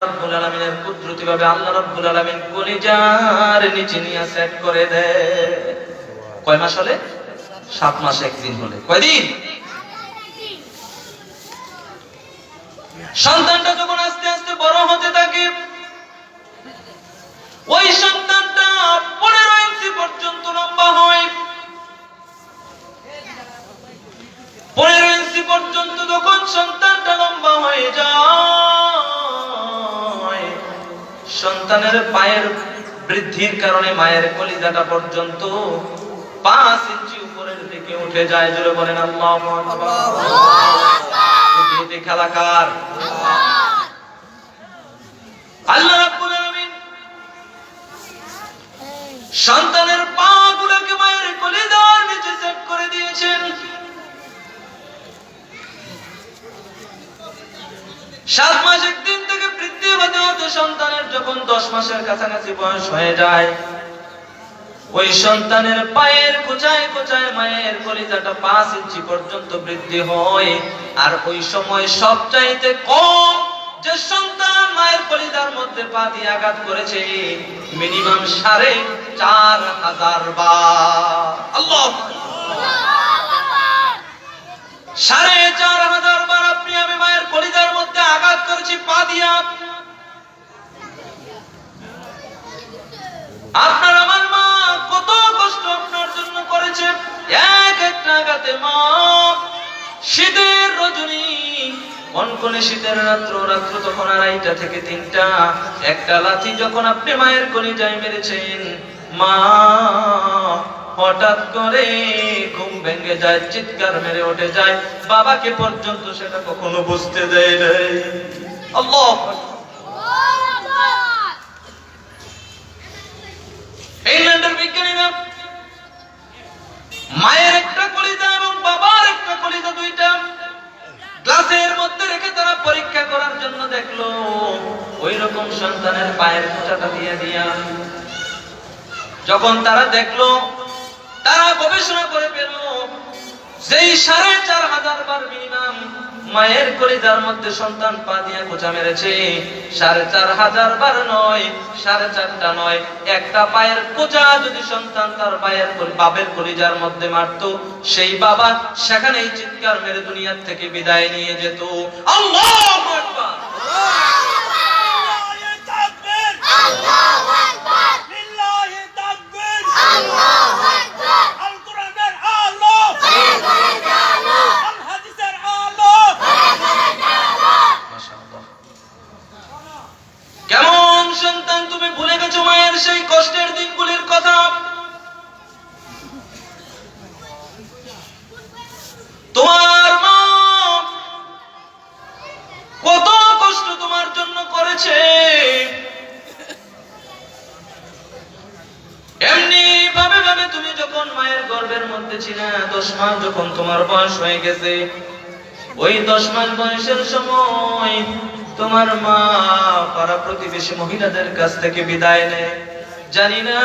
রব্বুল আলামিনের কুদরতিভাবে আল্লাহ রব্বুল আলামিন কলিজার নিচে নিয়ে সেট করে দেয়। কয় মাস হলে? 7 মাস 1 দিন হলে। কয়দিন? সন্তানটা যখন আস্তে আস্তে বড় হতে থাকে, ওই সন্তানটা 15 ইঞ্চি পর্যন্ত লম্বা হয়। 15 ইঞ্চি পর্যন্ত যখন সন্তানটা লম্বা হয়ে যায়, সন্তানের পায়ের বৃদ্ধির কারণে মায়ের কলিজাটা পর্যন্ত 5 ইঞ্চি উপরের দিকে উঠে যায়। জোরে বলেন আল্লাহু আকবার। এতে খেলা কার? আল্লাহ রাব্বুল আলামিন সন্তানের পা গুলোকে মায়ের কলিজার নিচে সেট করে দিয়েছেন। 7 মাস 1 দিন থেকে বৃদ্ধি হতে হতে সন্তানের যখন 10 মাসের কাছাকাছি বয়স হয়ে যায়, ওই সন্তানের পায়ের কোচায় কোচায় মায়ের কলিজাটা 5 ইঞ্চি পর্যন্ত বৃদ্ধি হয়। আর ওই সময় সবচাইতে কম যে সন্তান মায়ের কলিজার মধ্যে পা দিয়ে আঘাত করেছে মিনিমাম 4,500 বার। আল্লাহু আকবার। 4,500 বার আপনি আমি মায়ের কলিজার মধ্যে আঘাত করেছি পা দিয়া। আপনার আমার মা কত কষ্ট আপনার জন্য করেছে। এক একটা আঘাতে মা শীতের রজনী, কনকনে শীতের রাত্র তখন 2:30 থেকে 3টা, একটা লাথি যখন আপনি মায়ের কলিজায় মেরেছেন, মা হঠাৎ করে ঘুম ভেঙে যায়, চিৎকার মেরে উঠে যায়। বাবাকে পর্যন্ত সেটা কখনো বুঝতে দেয় নাই। আল্লাহু আকবার। ইংল্যান্ডের বিজ্ঞানীরা মায়ের একটা কলিজা এবং বাবার একটা কলিজা দুইটা গ্লাসের মধ্যে রেখে তারা পরীক্ষা করার জন্য দেখলো, ওই রকম সন্তানের পায়ের খোঁচাটা দিয়ে দিয়া যখন তারা দেখলো, তারা গবেষণা করে পেল যেই 4,500 বার মিনিমাম মায়ের কলিজার মধ্যে সন্তান পা দিয়া খোঁচা মেরেছে, 4,500 বার নয়, 4.5টা নয়, একটা পায়ের খোঁচা যদি সন্তান তার বাবার কলিজার মধ্যে মারতো, সেই বাবা সেখানেই চিৎকার মেরে দুনিয়ার থেকে বিদায় নিয়ে যেত। আল্লাহু আকবার। কেমন সন্তান তুমি ভুলে গেছো মায়ের সেই কষ্টের দিনগুলির কথা? তোমার মা কত কষ্ট তোমার জন্য করেছে। এমনি ভাবে ভাবে তুমি যখন মায়ের গর্ভের মধ্যে ছিলে, 10 মাস যখন তোমার বয়স হয়ে গেছে, ওই 10 মাস বয়সের সময় তোমার মা পাড়া প্রতিবেশী মহিলাদের কাছ থেকে বিদায় নেয়। জানি না,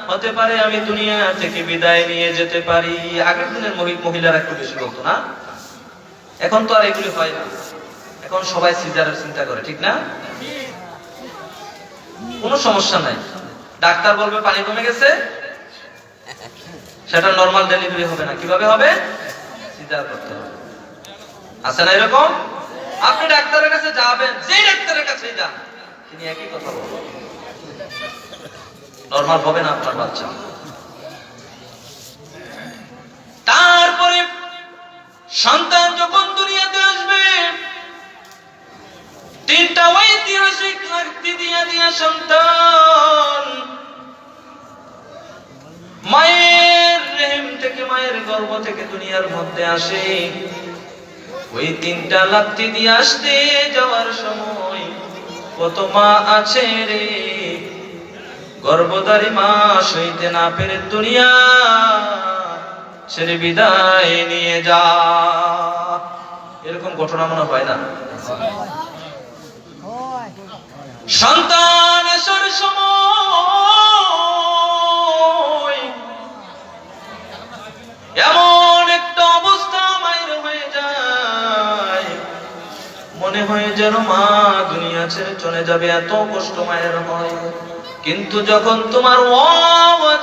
হতে পারে আমি দুনিয়া থেকে বিদায় নিয়ে যেতে পারি। আগের দিনের মহিলারা একটু বেশি বলতো না, এখন তো আর এগুলি হয় না। এখন সবাই সিজারের চিন্তা করে, ঠিক না? কোনো সমস্যা নাই, ডাক্তার বলবে পানি কমে গেছে, সেটা নরমাল ডেলিভারি হবে না। কিভাবে হবে? সিজার করতে হবে। আছে না এরকম? আপনি ডাক্তারের কাছে যাবেন, যেই ডাক্তারের কাছে যান তিনি একই কথা বলবেন, নরমাল হবে না আপনার বাচ্চা। তারপরে সন্তান যখন দুনিয়াতে আসবে, 3টা ঐতিহাসিক লাঠি দিয়া সন্তান মায়ের রেহেম থেকে, মায়ের গর্ভ থেকে দুনিয়ার মধ্যে আসে। ওই 3টা লাথি দিয়ে আসতে যাওয়ার সময় কত মা আছে রে, গর্ভধারী মা সইতে না পেরে দুনিয়া ছেড়ে বিদায় নিয়ে যা। এরকম ঘটনা মনে হয় না? সন্তান আসার সময় এমন একটা অবস্থা মায়ের হয়ে যায়, মনে হয় যেন মা দুনিয়া ছেড়ে চলে যাবে, এত কষ্ট মায়ের হয়। কিন্তু যখন তোমার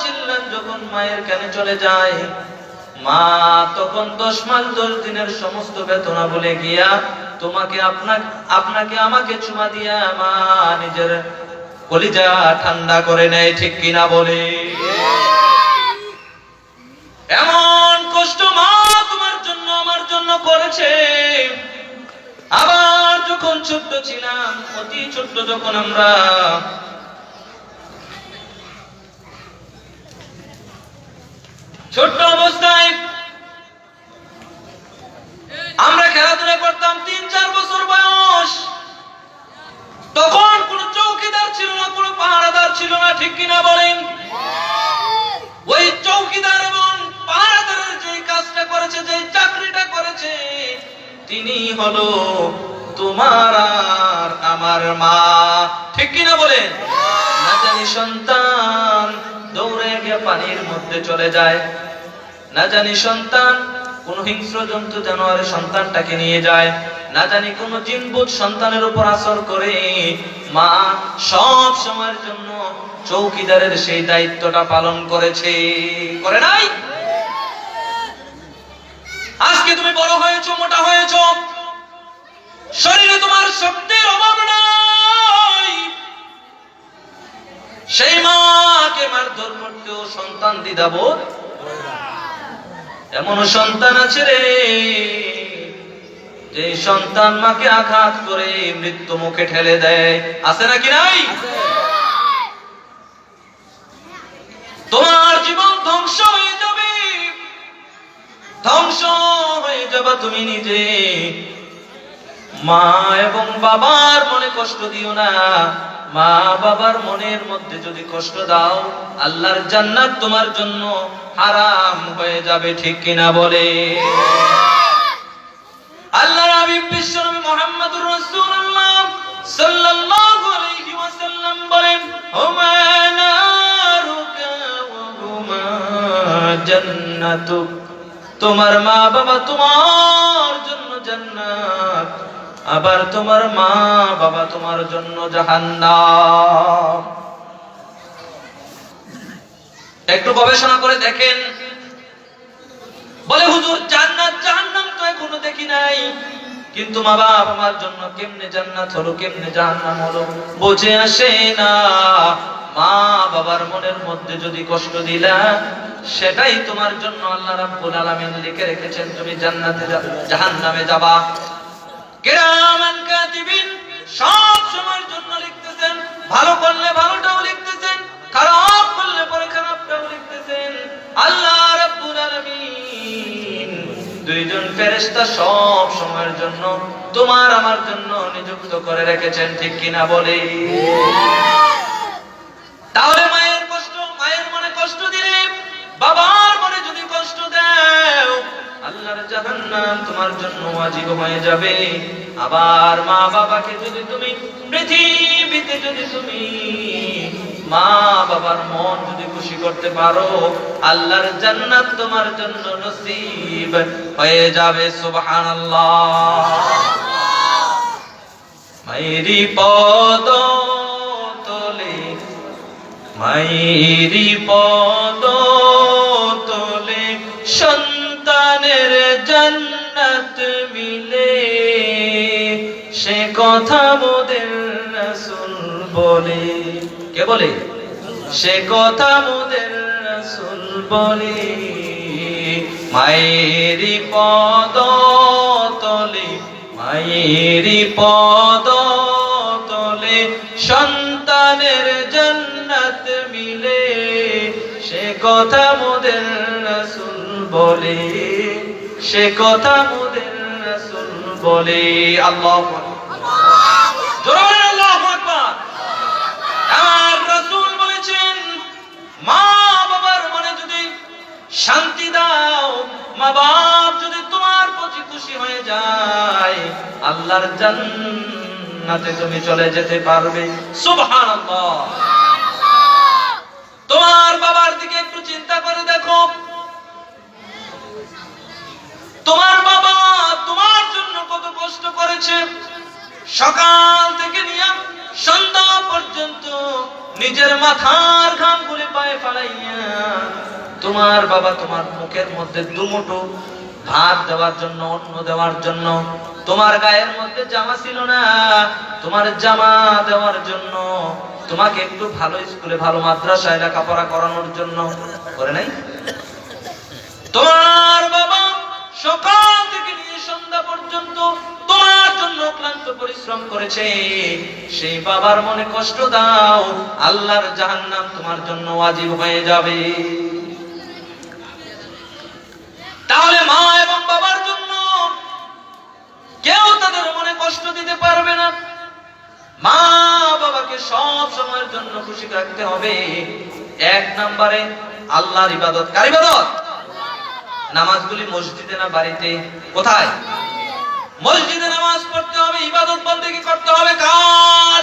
চিল্লান যখন মায়ের কানে চলে যায়, মা তখন 10 মাস 10 দিনের সমস্ত বেদনা বলে গিয়া তোমাকে আপনাকে আমাকে চুমা দিয়া মা নিজের কলিজা ঠান্ডা করে নেয়, ঠিক কিনা বলে? এমন কষ্ট মা তোমার জন্য আমার জন্য করেছে। আবার যখন ছোট্ট ছিলাম, অতি ছোট্ট যখন আমরা ছোট্ট অবস্থায় আমরা খেলাধুলা করতাম, 3-4 বছর বয়স, তখন কোনো চৌকিদার ছিল না, কোনো পাহারাদার ছিল না, ঠিক কিনা বলেন? ওই চৌকিদার এবং পাহারাদারের যে কাজটা করেছে, যে চাকরিটা করেছে, তিনি হলো তোমার আর আমার মা, ঠিক কিনা বলেন? না জানি সন্তান দৌড়ে গিয়ে পানির মধ্যে চলে যায়, না জানি সন্তান কোন হিংস্র জন্তু জানোয়ারের সন্তানটাকে নিয়ে যায়, না জানি কোন জিনভূত সন্তানের উপর আসর করে। মা সব সময়ের জন্য চৌকিদারের সেই দায়িত্বটা পালন করেছে, করে নাই? আজকে তুমি বড় হয়েছো, মোটা হয়েছো, শরীরে তোমার শক্তির অভাব নাই, সেই মাকে মারধর করতেও সন্তান দ্বিধাবোধ। এমন সন্তান আছে রে, যে সন্তান মাকে আঘাত করে মৃত্যু মুখে ঠেলে দেয়, আছে নাকি নাই? তোমার জীবন ধ্বংস হয়ে যাবে, ধ্বংস হয়ে যাবে তুমি নিজে। মা এবং বাবার মনে কষ্ট দিও না। মা বাবার মনের মধ্যে যদি কষ্ট দাও, আল্লাহর জান্নাত তোমার জন্য হারাম হয়ে যাবে, ঠিক কিনা বলে? আল্লাহর হাবিব বিশ্বনবী মুহাম্মদুর রাসূলুল্লাহ সাল্লাল্লাহু আলাইহি ওয়াসাল্লাম বলেন, হুমা নারুকা ওয়া হুমা জান্নাতুক, তোমার মা বাবা তোমার জন্য জান্নাত, আবার তোমার মা বাবা তোমার জন্য জাহান্নাম। একটু গবেষণা করে দেখেন। বলে হুজুর জান্নাত জাহান্নাম তো এখনো দেখি নাই, কিন্তু মা বাবা আমার জন্য কেমনে জান্নাত হলো, কেমনে জাহান্নাম হলো বুঝে আসে না। মা বাবার মনের মধ্যে যদি কষ্ট দিলা, সেটাই তোমার জন্য আল্লাহ রাব্বুল আলামিন লিখে রেখেছেন, তুমি জান্নাতে জাহান্নামে যাবা। কিরামান কাতিবিন সব সময়ের জন্য লিখতেছেন, ভালো করলে ভালোটাও লিখতেছেন, খারাপ করলে পরে খারাপটাও লিখতেছেন। আল্লাহ রাব্বুল আলামিন দুইজন ফেরেশতা সব সময়ের জন্য তোমার আমার জন্য নিযুক্ত করে রেখেছেন, ঠিক কিনা বলে? তাহলে মায়ের কষ্ট, মায়ের মনে কষ্ট দিলে, বাবার মনে যদি কষ্ট দাও, আল্লাহর জাহান্নাম তোমার জন্য ওয়াজিব হয়ে যাবে। আবার মা বাবাকে যদি তুমি পৃথিবীতে যদি তুমি মা বাবার মন যদি খুশি করতে পারো, আল্লাহর জান্নাত তোমার জন্য নসিব হয়ে যাবে। সুবহানাল্লাহ। মায়েরি পদ তলে, মায়েরি পদ তলে সন্তানের জান্নাত মিলে, সে কথা মোদের রাসূল বলে। কে বলে? সে কথা মোদের রাসূল বলে। মায়েরি পদ তলে, মায়েরি পদ তলে সন্তানের জান্নাত মিলে, সে কথা মোদের রাসূল বলে, সে কথা মোদের রাসূল বলে। আল্লাহু আকবার, জোরে আল্লাহু আকবার। আর রাসূল বলেছেন, মা বাবার মনে যদি শান্তি দাও, মা বাপ যদি তোমার প্রতি খুশি হয়ে যায়, আল্লাহর জান্নাতে তুমি চলে যেতে পারবে। সুবহানাল্লাহ। তোমার বাবার দিকে একটু চিন্তা করে দেখো, তোমার বাবা তোমার জন্য কত কষ্ট করেছে। সকাল থেকে নিয়ে সন্ধ্যা পর্যন্ত নিজের মাথার ঘাম গুলি পায়ে ফালাইয়া তোমার বাবা তোমার মুখের মধ্যে দুমুঠো ভাত দেওয়ার জন্য, অন্ন দেওয়ার জন্য, তোমার গায়ের মধ্যে জামা ছিল না, তোমার জামা দেওয়ার জন্য, তোমাকে একটু ভালো স্কুলে ভালো মাদ্রাসায় লেখাপড়া করানোর জন্য করে নাই? তোমার বাবা সকাল থেকে নিয়ে সন্ধ্যা পর্যন্ত তোমার জন্য ক্লান্ত পরিশ্রম করেছে, সেই বাবার মনে কষ্ট দাও, আল্লাহর জাহান্নাম তোমার জন্য ওয়াজিব হয়ে যাবে। তাহলে মা এবং বাবার জন্য কেউ তাদের মনে কষ্ট দিতে পারবে না। মা বাবাকে সব সময়ের জন্য খুশি রাখতে হবে। এক নম্বরে আল্লাহর ইবাদত। কার ইবাদত? নামাজগুলি মসজিদে না বাড়িতে? কোথায়? মসজিদে নামাজ পড়তে হবে, ইবাদত বন্দেগী করতে হবে কার?